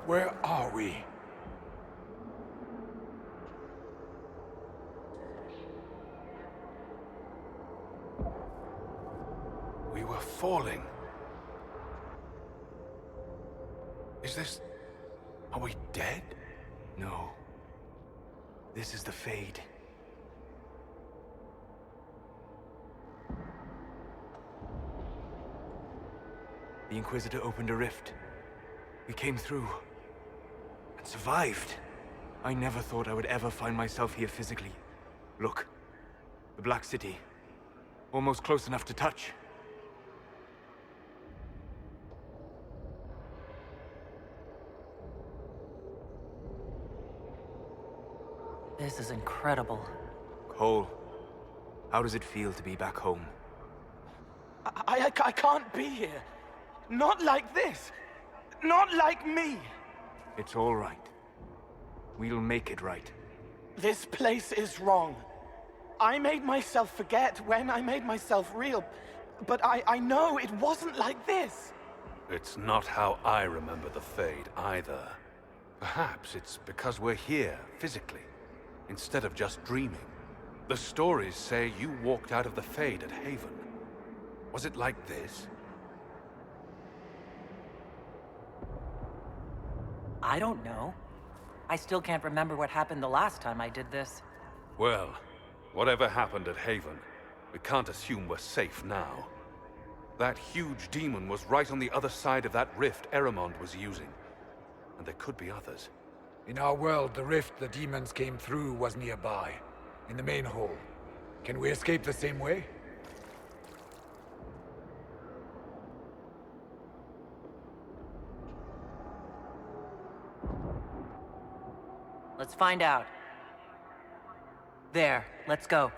Where are we? We were falling. Is this... Are we dead? No. This is the Fade. The Inquisitor opened a rift. We came through. And survived. I never thought I would ever find myself here physically. Look. The Black City. Almost close enough to touch. This is incredible. Cole, how does it feel to be back home? I can't be here. Not like this. Not like me. It's all right. We'll make it right. This place is wrong. I made myself forget when I made myself real. But I know it wasn't like this. It's not how I remember the Fade, either. Perhaps it's because we're here, physically, instead of just dreaming. The stories say you walked out of the Fade at Haven. Was it like this? I don't know. I still can't remember what happened the last time I did this. Well, whatever happened at Haven, we can't assume we're safe now. That huge demon was right on the other side of that rift Eramond was using. And there could be others. In our world, the rift the demons came through was nearby, in the main hall. Can we escape the same way? Let's find out. There, let's go.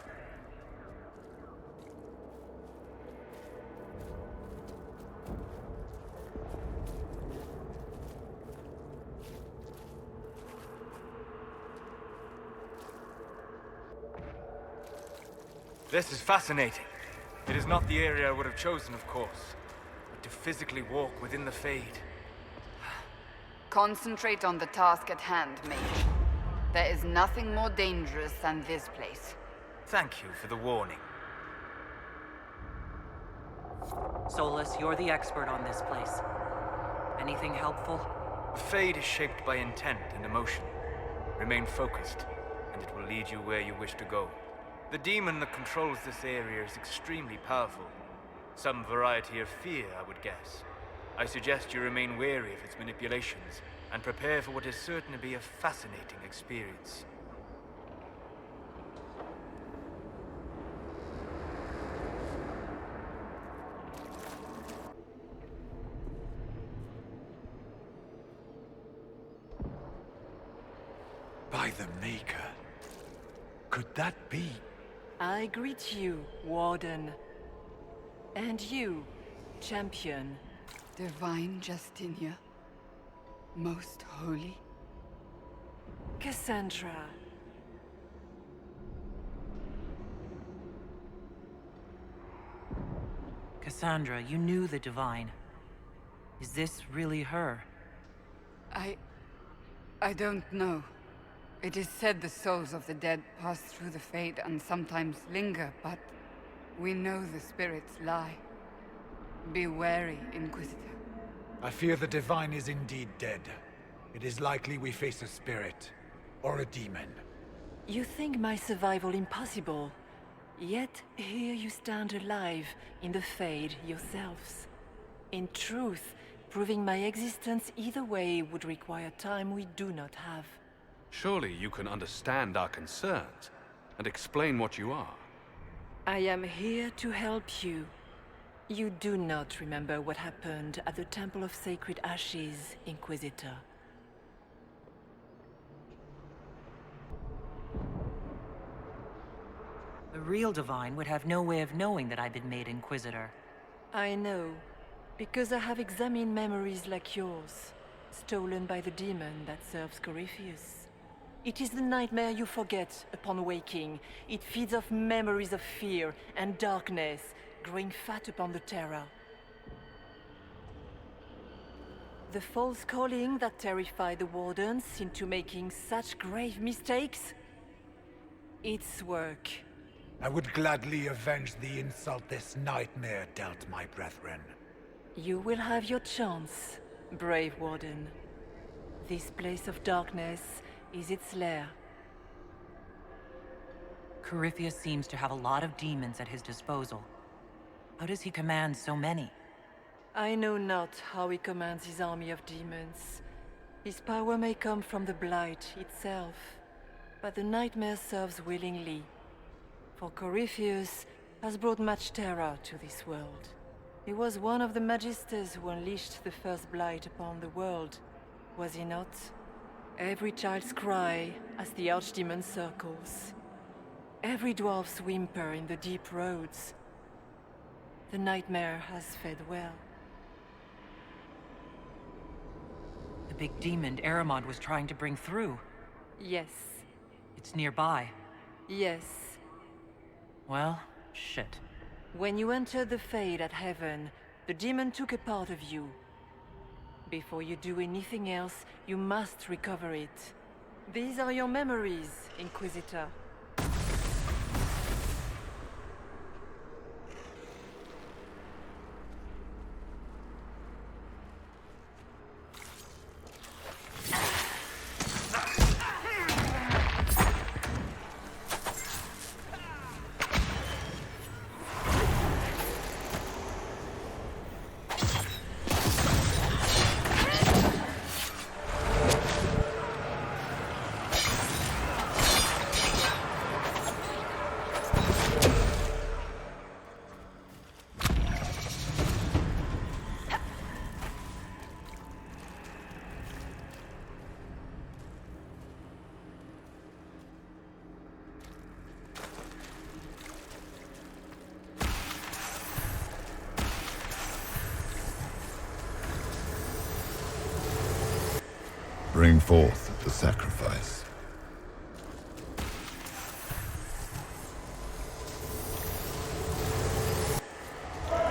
This is fascinating. It is not the area I would have chosen, of course. But to physically walk within the Fade. Concentrate on the task at hand, mage. There is nothing more dangerous than this place. Thank you for the warning. Solus, you're the expert on this place. Anything helpful? The Fade is shaped by intent and emotion. Remain focused, and it will lead you where you wish to go. The demon that controls this area is extremely powerful. Some variety of fear, I would guess. I suggest you remain wary of its manipulations, and prepare for what is certain to be a fascinating experience. By the Maker. Could that be? I greet you, Warden. And you, Champion. Divine Justinia. Most holy. Cassandra. Cassandra, you knew the Divine. Is this really her? I don't know. It is said the souls of the dead pass through the Fade and sometimes linger, but we know the spirits lie. Be wary, Inquisitor. I fear the Divine is indeed dead. It is likely we face a spirit, or a demon. You think my survival impossible, yet here you stand alive in the Fade yourselves. In truth, proving my existence either way would require time we do not have. Surely you can understand our concerns, and explain what you are. I am here to help you. You do not remember what happened at the Temple of Sacred Ashes, Inquisitor. The real Divine would have no way of knowing that I've been made Inquisitor. I know, because I have examined memories like yours, stolen by the demon that serves Corypheus. It is the nightmare you forget upon waking. It feeds off memories of fear and darkness, growing fat upon the terror. The false calling that terrified the Wardens into making such grave mistakes? Its work. I would gladly avenge the insult this nightmare dealt my brethren. You will have your chance, brave Warden. This place of darkness is its lair. Corypheus seems to have a lot of demons at his disposal. How does he command so many? I know not how he commands his army of demons. His power may come from the Blight itself, but the nightmare serves willingly. For Corypheus has brought much terror to this world. He was one of the Magisters who unleashed the first Blight upon the world, was he not? Every child's cry as the Archdemon circles. Every dwarf's whimper in the deep roads. The nightmare has fed well. The big demon Aramond was trying to bring through. Yes. It's nearby. Yes. Well, shit. When you entered the Fade at Heaven, the demon took a part of you. Before you do anything else, you must recover it. These are your memories, Inquisitor. Bring forth the sacrifice.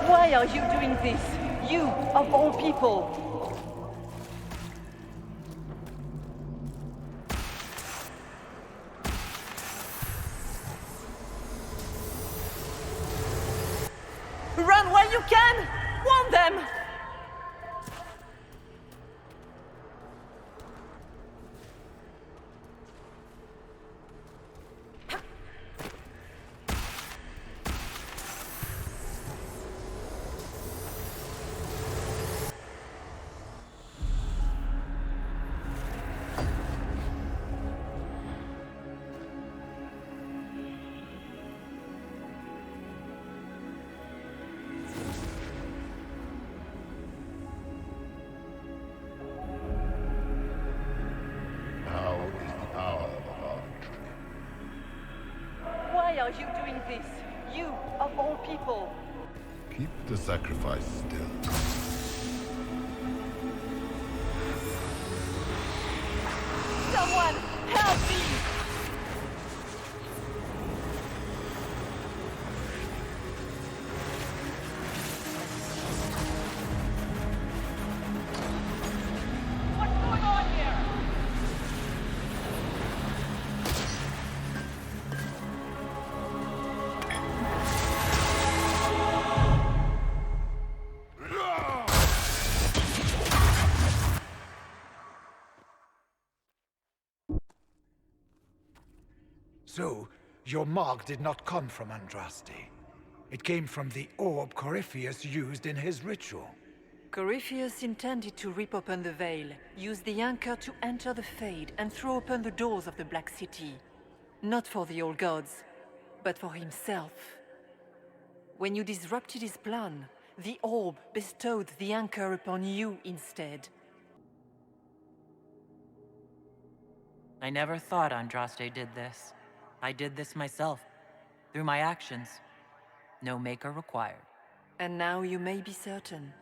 Why are you doing this? You, of all people! Run while you can! Warn them! Why are you doing this? You, of all people! Keep the sacrifice still. Someone, help me! What's going on here? So, your mark did not come from Andraste. It came from the orb Corypheus used in his ritual. Corypheus intended to rip open the veil, use the anchor to enter the Fade, and throw open the doors of the Black City. Not for the old gods, but for himself. When you disrupted his plan, the orb bestowed the anchor upon you instead. I never thought Andraste did this. I did this myself, through my actions. No maker required. And now you may be certain.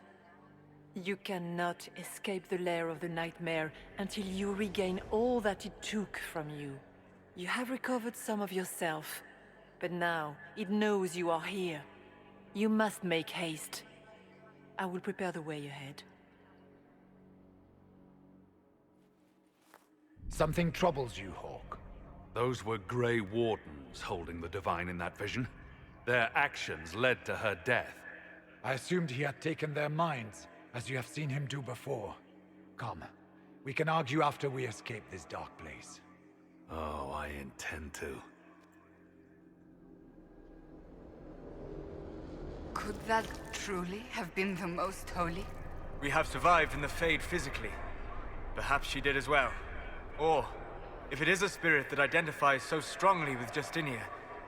You cannot escape the lair of the nightmare until you regain all that it took from you. You have recovered some of yourself, but now it knows you are here. You must make haste. I will prepare the way ahead. Something troubles you, Hawk. Those were Grey Wardens holding the Divine in that vision. Their actions led to her death. I assumed he had taken their minds, as you have seen him do before. Come, we can argue after we escape this dark place. Oh, I intend to. Could that truly have been the most holy? We have survived in the Fade physically. Perhaps she did as well. Or, if it is a spirit that identifies so strongly with Justinia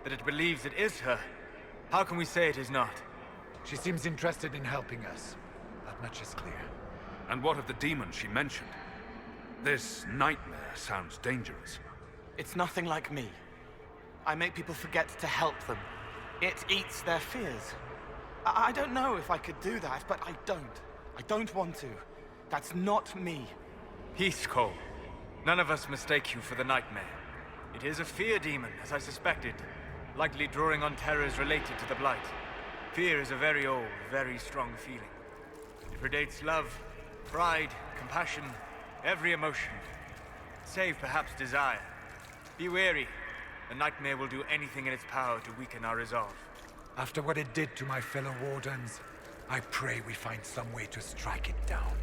that it believes it is her, how can we say it is not? She seems interested in helping us. That much is clear. And what of the demon she mentioned? This nightmare sounds dangerous. It's nothing like me. I make people forget to help them. It eats their fears. I don't know if I could do that, but I don't. I don't want to. That's not me. Peace, Cole. None of us mistake you for the nightmare. It is a fear demon, as I suspected, likely drawing on terrors related to the Blight. Fear is a very old, very strong feeling. It predates love, pride, compassion, every emotion, save perhaps desire. Be wary. The nightmare will do anything in its power to weaken our resolve. After what it did to my fellow Wardens, I pray we find some way to strike it down.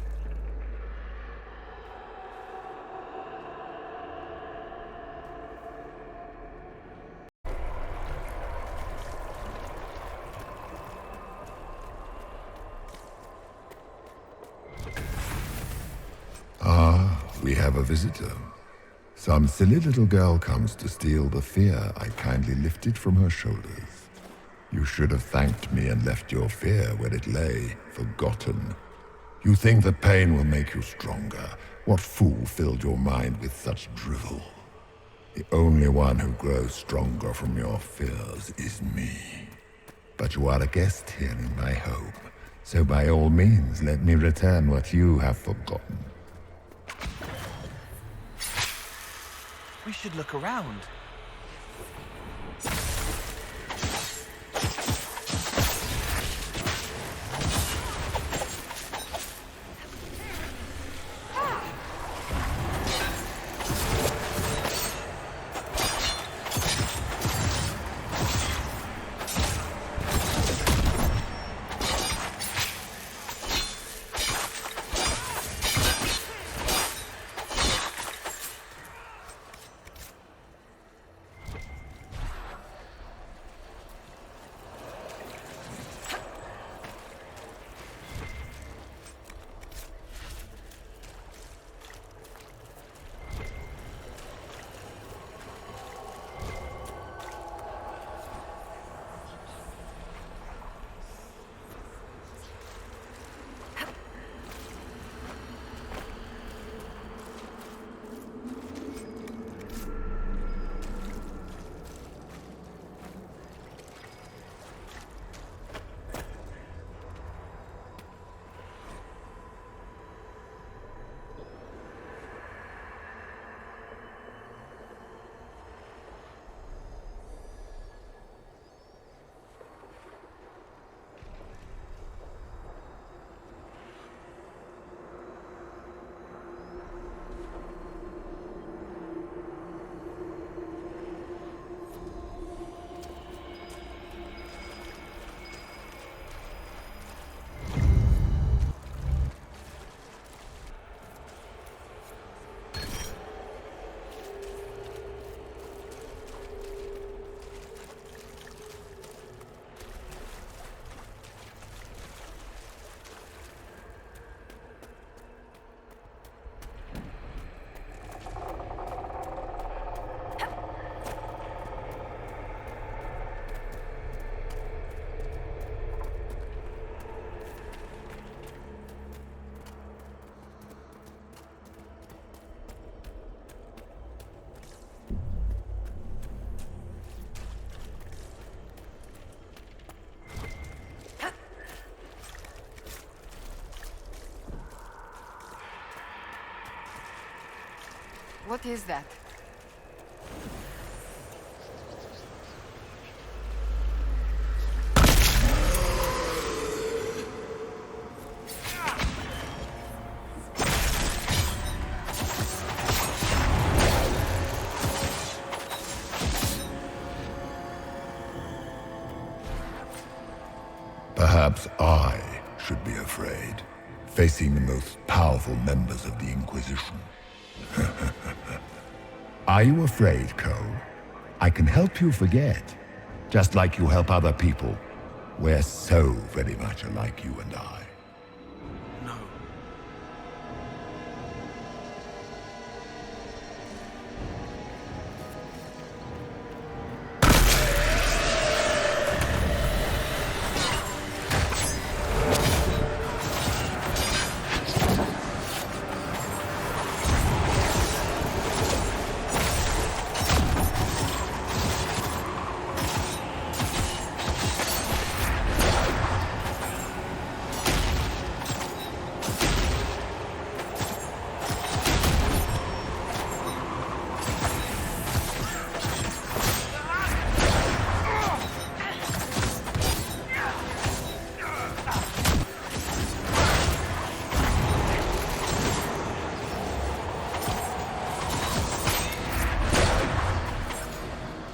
We have a visitor. Some silly little girl comes to steal the fear I kindly lifted from her shoulders. You should have thanked me and left your fear where it lay, forgotten. You think the pain will make you stronger. What fool filled your mind with such drivel? The only one who grows stronger from your fears is me. But you are a guest here in my home, so by all means let me return what you have forgotten. We should look around. What is that? Perhaps I should be afraid, facing the most powerful members of the Inquisition. Are you afraid, Cole? I can help you forget, just like you help other people. We're so very much alike, you and I. No.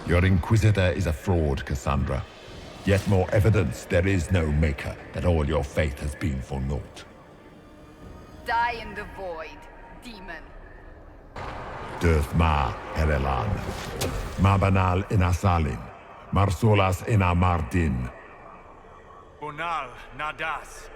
Your Inquisitor is a fraud, Cassandra. Yet more evidence there is no maker, that all your faith has been for naught. Die in the void, demon. Döth ma Herelan. Ma banal inasalin. Marsolas ina mardin. Bonal nadas.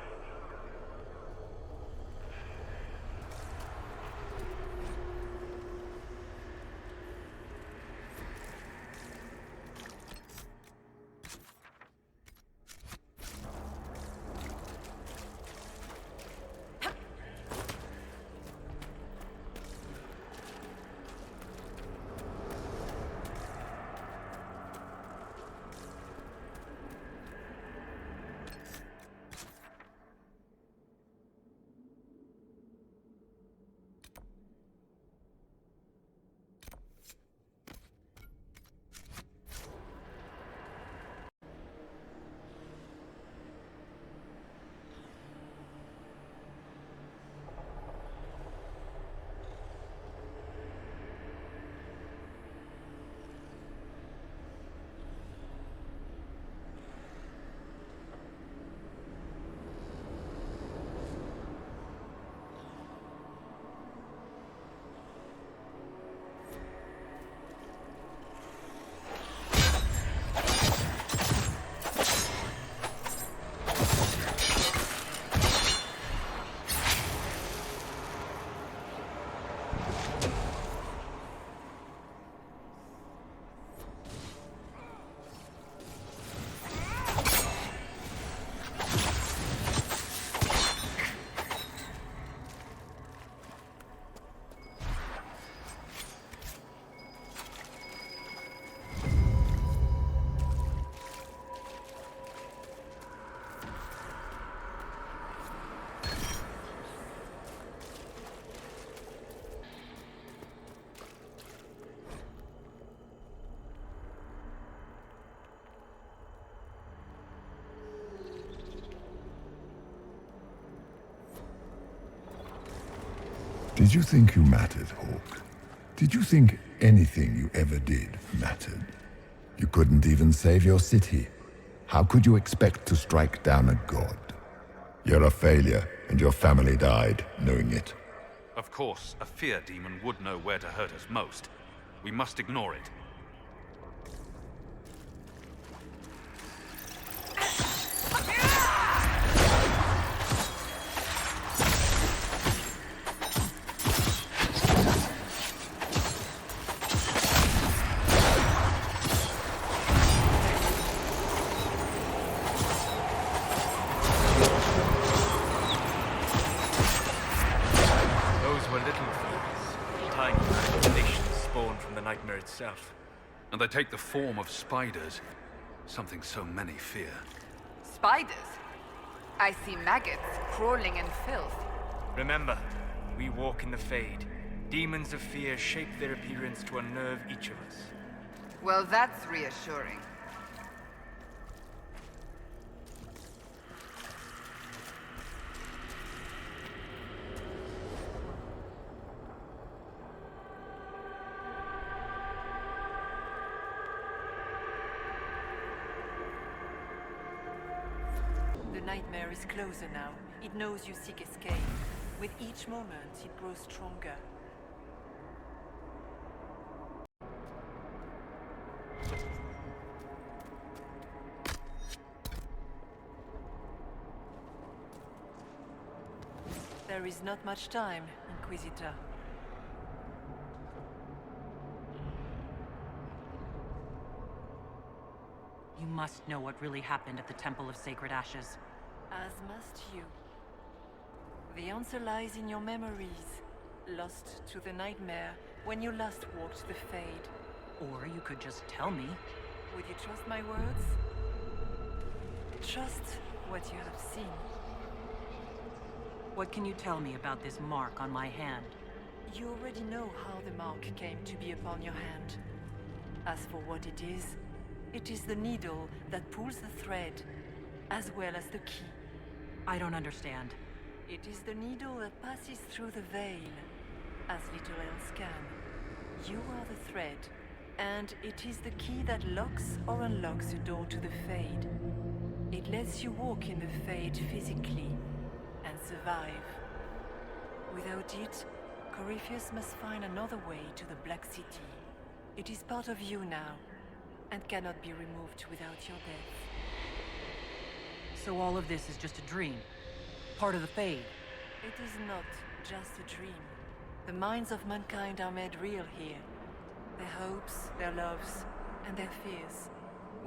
Did you think you mattered, Hawk? Did you think anything you ever did mattered? You couldn't even save your city. How could you expect to strike down a god? You're a failure, and your family died knowing it. Of course, a fear demon would know where to hurt us most. We must ignore it. Itself. And they take the form of spiders, something so many fear. Spiders? I see maggots crawling in filth. Remember, we walk in the Fade. Demons of fear shape their appearance to unnerve each of us. Well, that's reassuring. nightmare is closer now. It knows you seek escape. With each moment, it grows stronger. There is not much time, Inquisitor. You must know what really happened at the Temple of Sacred Ashes. As must you. The answer lies in your memories, lost to the nightmare when you last walked the Fade. Or you could just tell me. Would you trust my words? Trust what you have seen. What can you tell me about this mark on my hand? You already know how the mark came to be upon your hand. As for what it is the needle that pulls the thread, as well as the key. I don't understand. It is the needle that passes through the veil, as little else can. You are the thread, and it is the key that locks or unlocks the door to the Fade. It lets you walk in the Fade physically, and survive. Without it, Corypheus must find another way to the Black City. It is part of you now, and cannot be removed without your death. So all of this is just a dream? Part of the Fade? It is not just a dream. The minds of mankind are made real here. Their hopes, their loves, and their fears.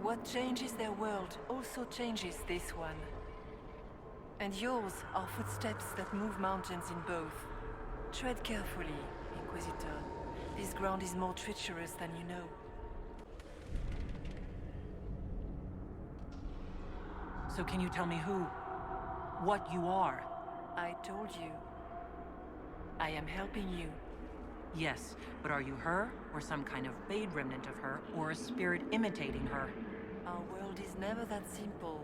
What changes their world also changes this one. And yours are footsteps that move mountains in both. Tread carefully, Inquisitor. This ground is more treacherous than you know. So can you tell me what you are? I told you. I am helping you. Yes, but are you her, or some kind of Fade remnant of her, or a spirit imitating her? Our world is never that simple.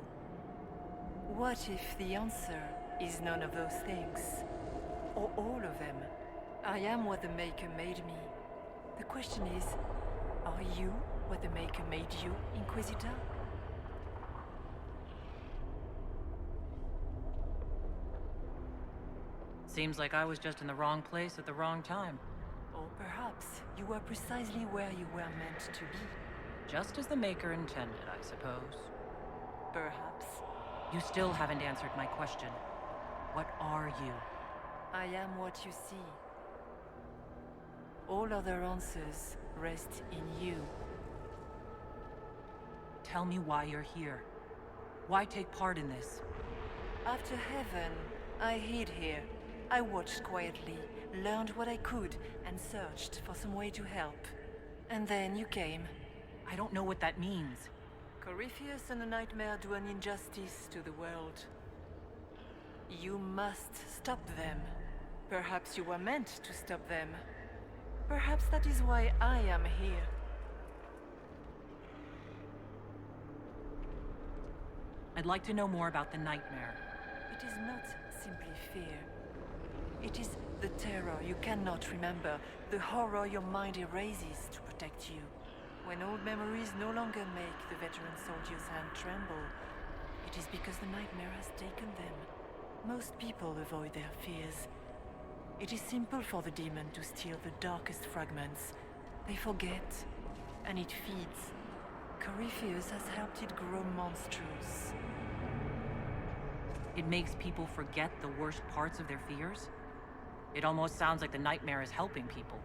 What if the answer is none of those things? Or all of them? I am what the Maker made me. The question is, are you what the Maker made you, Inquisitor? Seems like I was just in the wrong place at the wrong time. Or perhaps you were precisely where you were meant to be. Just as the Maker intended, I suppose. Perhaps. You still haven't answered my question. What are you? I am what you see. All other answers rest in you. Tell me why you're here. Why take part in this? After heaven, I hid here. I watched quietly, learned what I could, and searched for some way to help. And then you came. I don't know what that means. Corypheus and the Nightmare do an injustice to the world. You must stop them. Perhaps you were meant to stop them. Perhaps that is why I am here. I'd like to know more about the Nightmare. It is not simply fear. It is the terror you cannot remember, the horror your mind erases to protect you. When old memories no longer make the veteran soldier's hand tremble, it is because the Nightmare has taken them. Most people avoid their fears. It is simple for the demon to steal the darkest fragments. They forget, and it feeds. Corypheus has helped it grow monstrous. It makes people forget the worst parts of their fears? It almost sounds like the Nightmare is helping people.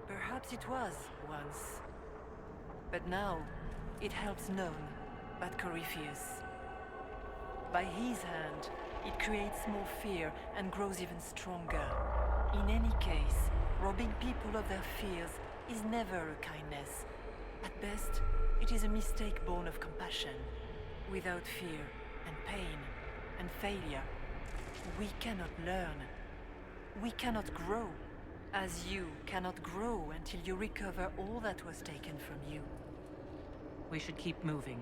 Perhaps it was, once. But now, it helps none but Corypheus. By his hand, it creates more fear and grows even stronger. In any case, robbing people of their fears is never a kindness. At best, it is a mistake born of compassion. Without fear and pain and failure, we cannot learn. We cannot grow, as you cannot grow until you recover all that was taken from you. We should keep moving.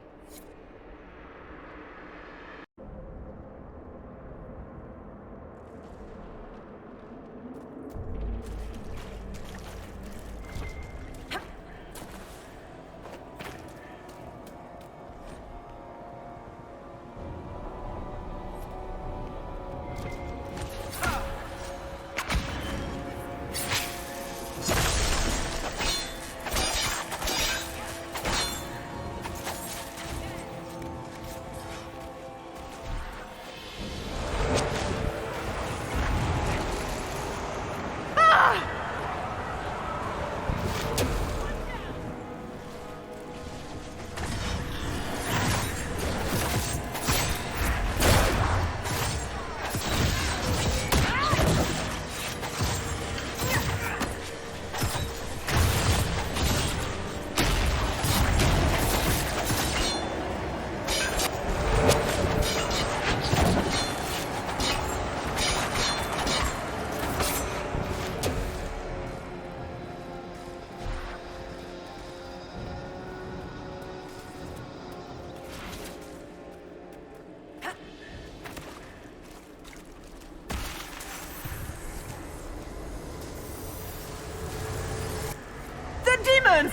demons!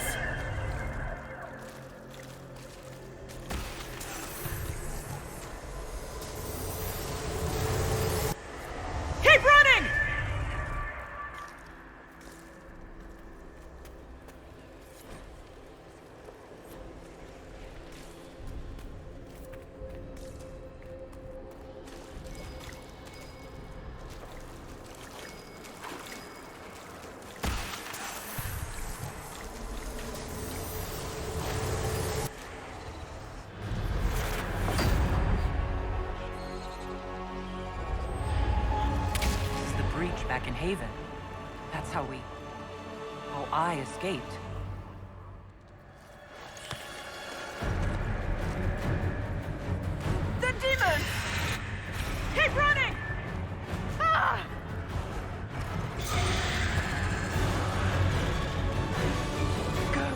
Keep running! Back in Haven. That's how I escaped. The demons! Keep running! Ah! Go!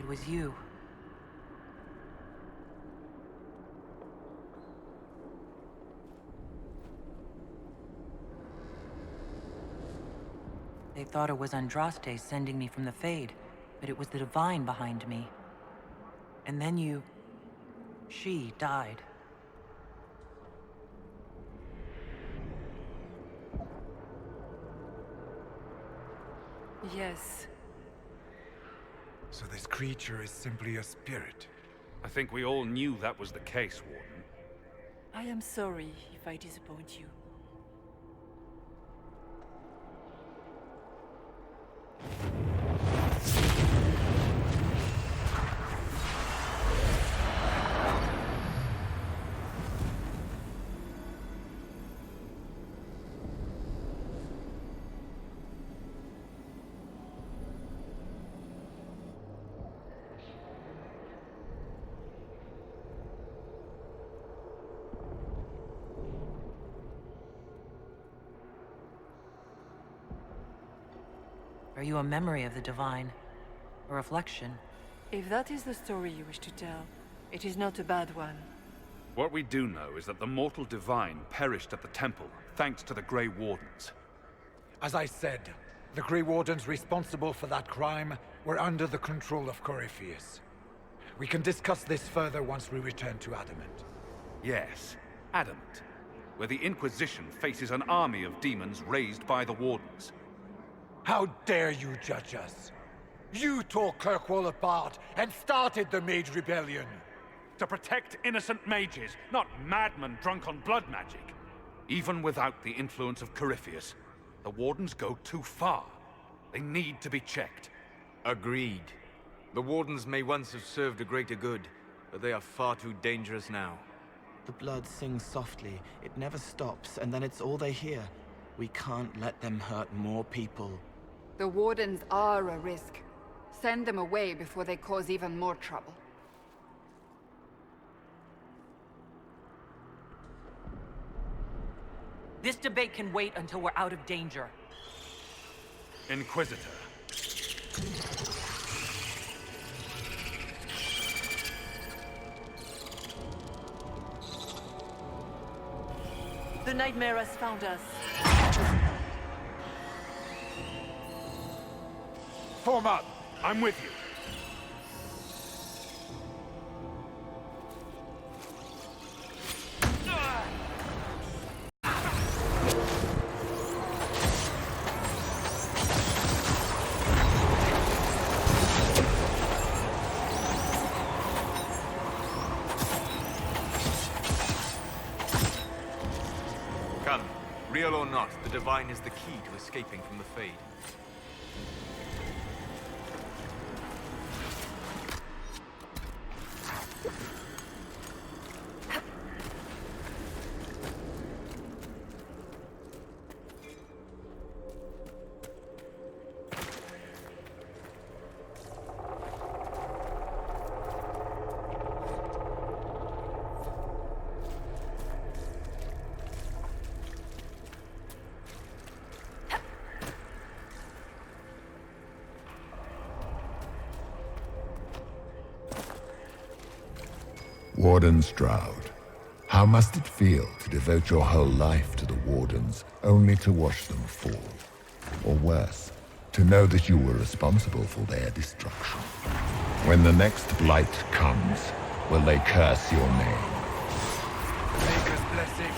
It was you. They thought it was Andraste sending me from the Fade, but it was the Divine behind me. And then she died. Yes. So this creature is simply a spirit. I think we all knew that was the case, Warden. I am sorry if I disappoint you. Are you a memory of the Divine? A reflection? If that is the story you wish to tell, it is not a bad one. What we do know is that the mortal Divine perished at the temple, thanks to the Grey Wardens. As I said, the Grey Wardens responsible for that crime were under the control of Corypheus. We can discuss this further once we return to Adamant. Yes, Adamant, where the Inquisition faces an army of demons raised by the Wardens. How dare you judge us? You tore Kirkwall apart and started the Mage Rebellion. To protect innocent mages, not madmen drunk on blood magic. Even without the influence of Corypheus, the Wardens go too far. They need to be checked. Agreed. The Wardens may once have served a greater good, but they are far too dangerous now. The blood sings softly, it never stops, and then it's all they hear. We can't let them hurt more people. The Wardens are a risk. Send them away before they cause even more trouble. This debate can wait until we're out of danger. Inquisitor. The nightmare has found us. Form up! I'm with you. Come, real or not, the Divine is the key to escaping from the Fade. Warden Stroud, how must it feel to devote your whole life to the Wardens only to watch them fall? Or worse, to know that you were responsible for their destruction? When the next blight comes, will they curse your name? Maker's blessing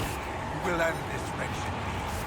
will end this wretched beast.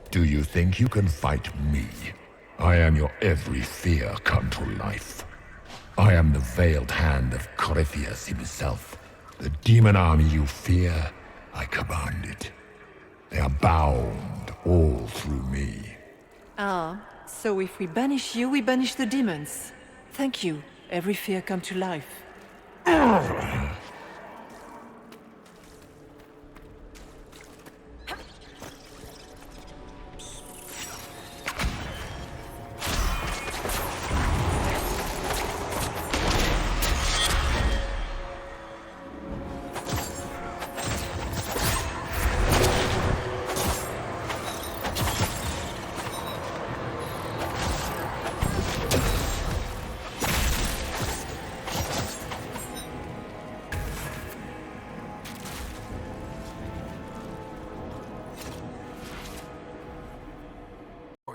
Do you think you can fight me? I am your every fear come to life. I am the veiled hand of Corypheus himself. The demon army you fear, I command it. They are bound all through me. Ah, so if we banish you, we banish the demons. Thank you. Every fear come to life.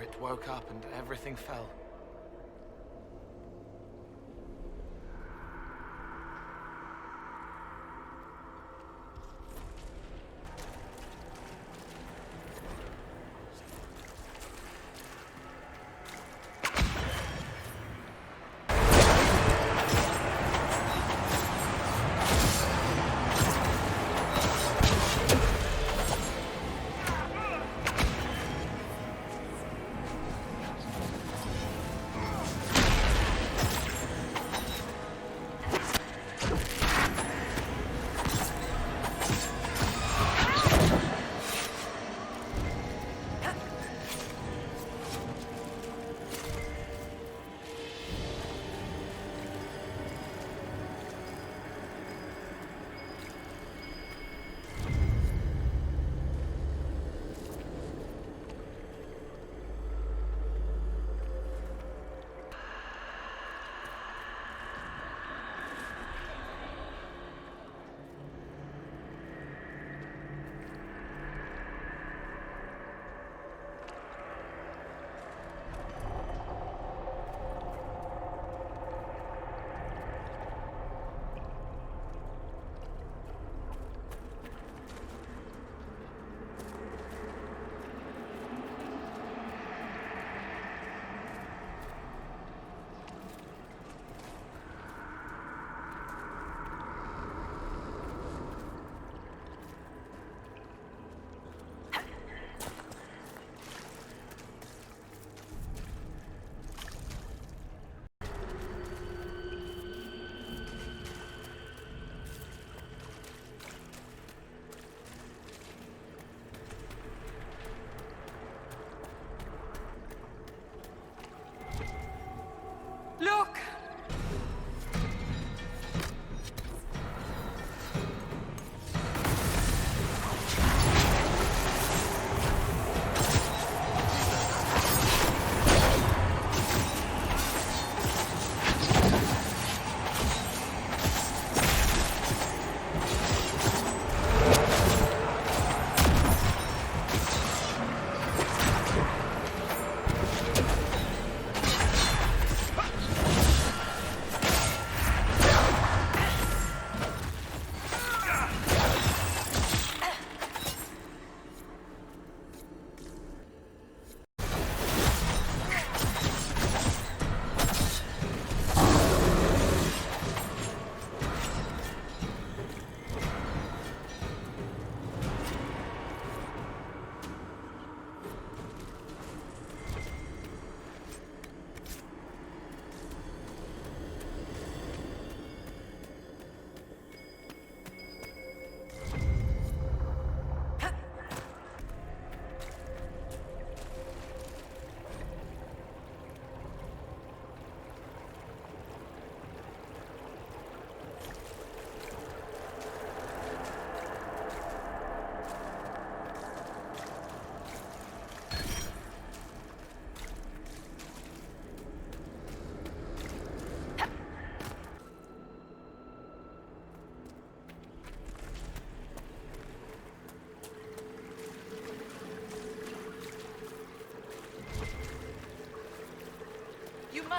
It woke up and everything fell.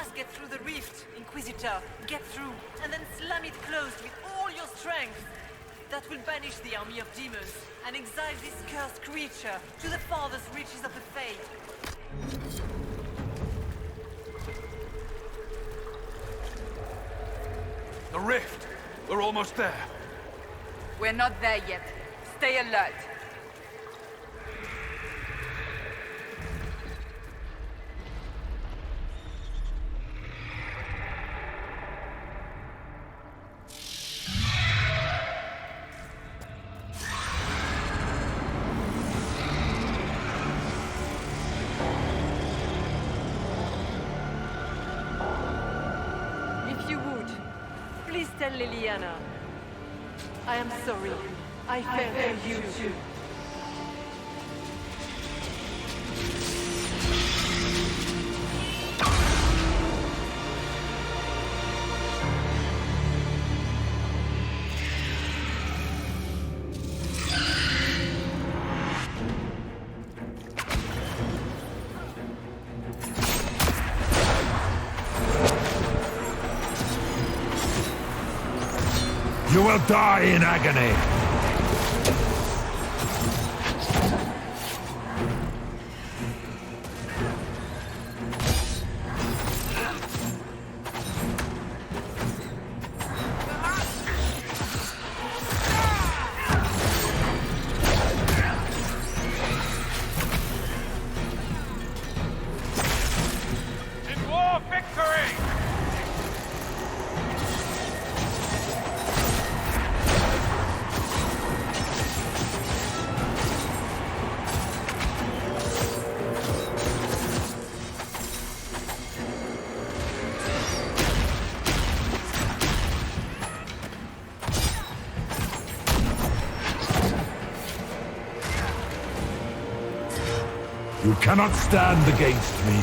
must get through the rift, Inquisitor. Get through, and then slam it closed with all your strength. That will banish the army of demons, and exile this cursed creature to the farthest reaches of the Fade. The rift! We're almost there. We're not there yet. Stay alert. If you would, please tell Liliana. I am sorry. I fell for you too. You will die in agony! In war, victory! You cannot stand against me.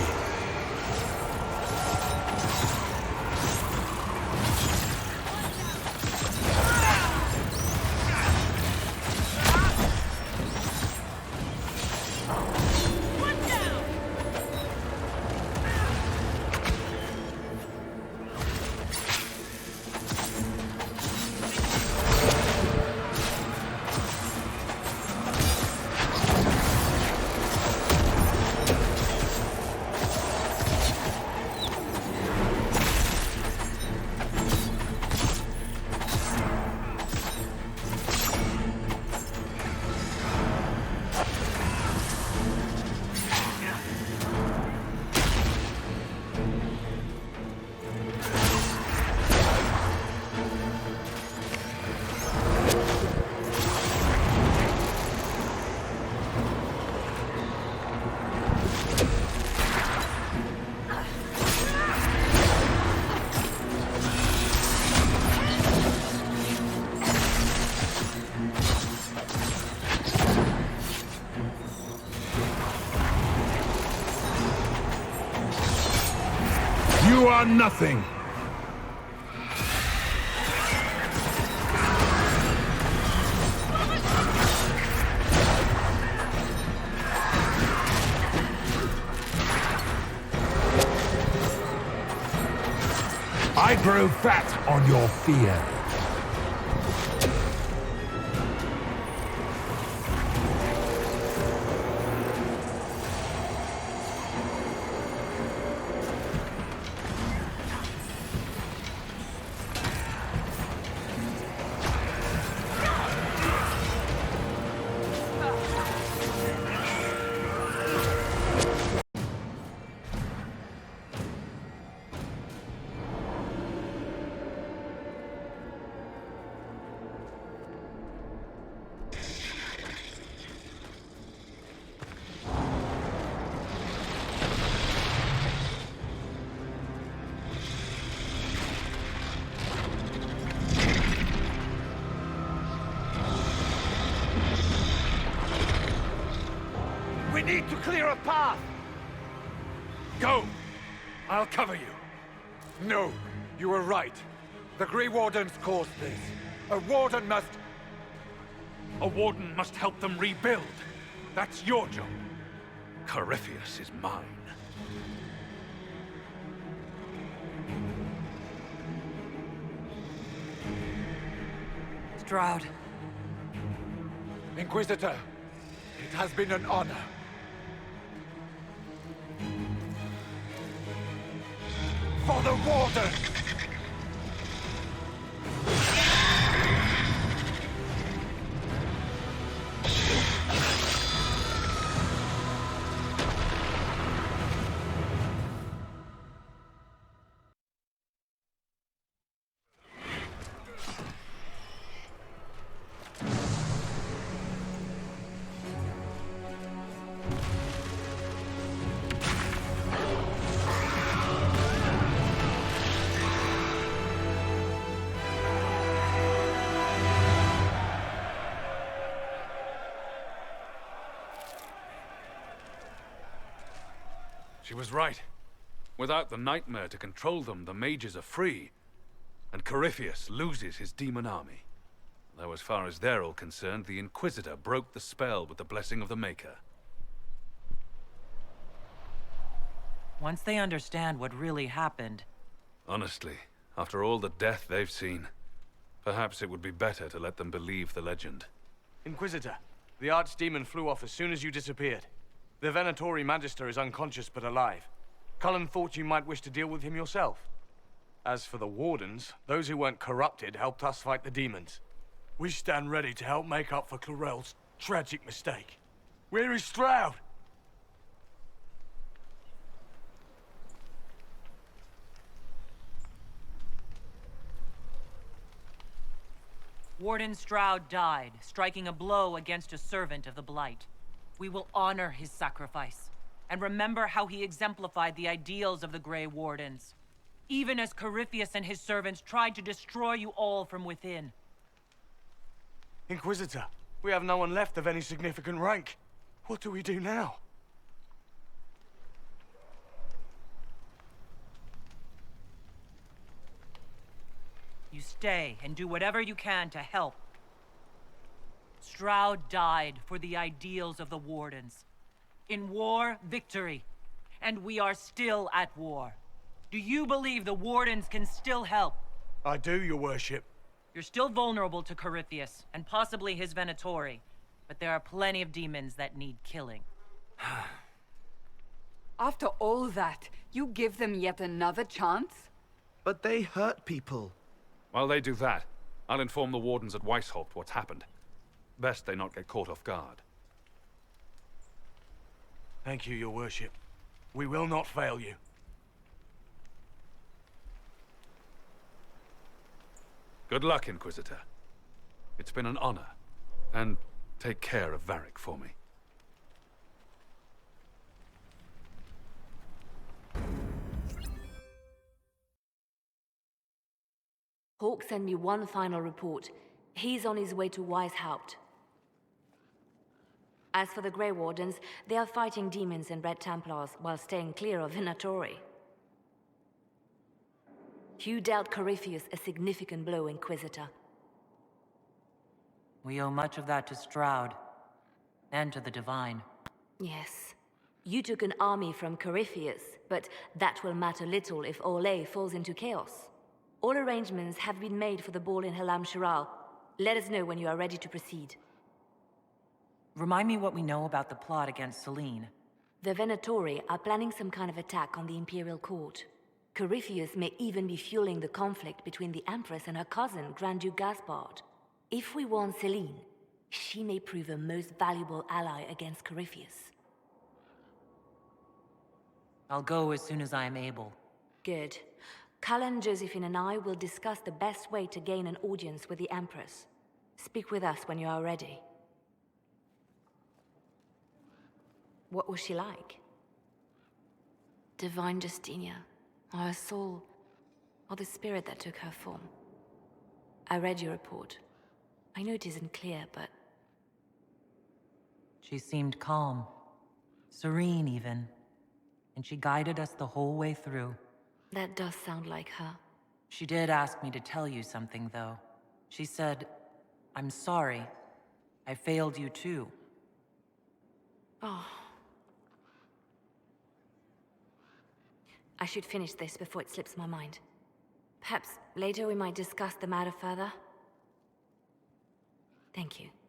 You are nothing! I grow fat on your fear. We need to clear a path! Go! I'll cover you. No, you were right. The Grey Wardens caused this. A warden must... A warden must help them rebuild. That's your job. Corypheus is mine. Stroud. Inquisitor, it has been an honor. For the Warden! She was right. Without the nightmare to control them, the mages are free, and Corypheus loses his demon army. Though as far as they're all concerned, the Inquisitor broke the spell with the blessing of the Maker. Once they understand what really happened... Honestly, after all the death they've seen, perhaps it would be better to let them believe the legend. Inquisitor, the archdemon flew off as soon as you disappeared. The Venatori Magister is unconscious but alive. Cullen thought you might wish to deal with him yourself. As for the Wardens, those who weren't corrupted helped us fight the demons. We stand ready to help make up for Clarel's tragic mistake. Where is Stroud? Warden Stroud died, striking a blow against a servant of the Blight. We will honor his sacrifice, and remember how he exemplified the ideals of the Grey Wardens, even as Corypheus and his servants tried to destroy you all from within. Inquisitor, we have no one left of any significant rank. What do we do now? You stay and do whatever you can to help. Stroud died for the ideals of the Wardens. In war, victory. And we are still at war. Do you believe the Wardens can still help? I do, your worship. You're still vulnerable to Corypheus, and possibly his Venatori. But there are plenty of demons that need killing. After all that, you give them yet another chance? But they hurt people. While they do that, I'll inform the Wardens at Weishaupt what's happened. Best they not get caught off guard. Thank you, your worship. We will not fail you. Good luck, Inquisitor. It's been an honor. And take care of Varric for me. Hawk sent me one final report. He's on his way to Weishaupt. As for the Grey Wardens, they are fighting demons and Red Templars while staying clear of Venatori. You dealt Corypheus a significant blow, Inquisitor. We owe much of that to Stroud, and to the Divine. Yes. You took an army from Corypheus, but that will matter little if Orlais falls into chaos. All arrangements have been made for the ball in Halam Shiral. Let us know when you are ready to proceed. Remind me what we know about the plot against Selene. The Venatori are planning some kind of attack on the Imperial Court. Corypheus may even be fueling the conflict between the Empress and her cousin, Grand Duke Gaspard. If we warn Selene, she may prove a most valuable ally against Corypheus. I'll go as soon as I am able. Good. Cullen, Josephine and I will discuss the best way to gain an audience with the Empress. Speak with us when you are ready. What was she like? Divine Justinia, or her soul, or the spirit that took her form. I read your report. I know it isn't clear, but... She seemed calm, serene even, and she guided us the whole way through. That does sound like her. She did ask me to tell you something, though. She said, "I'm sorry. I failed you too." Oh. I should finish this before it slips my mind. Perhaps later we might discuss the matter further. Thank you.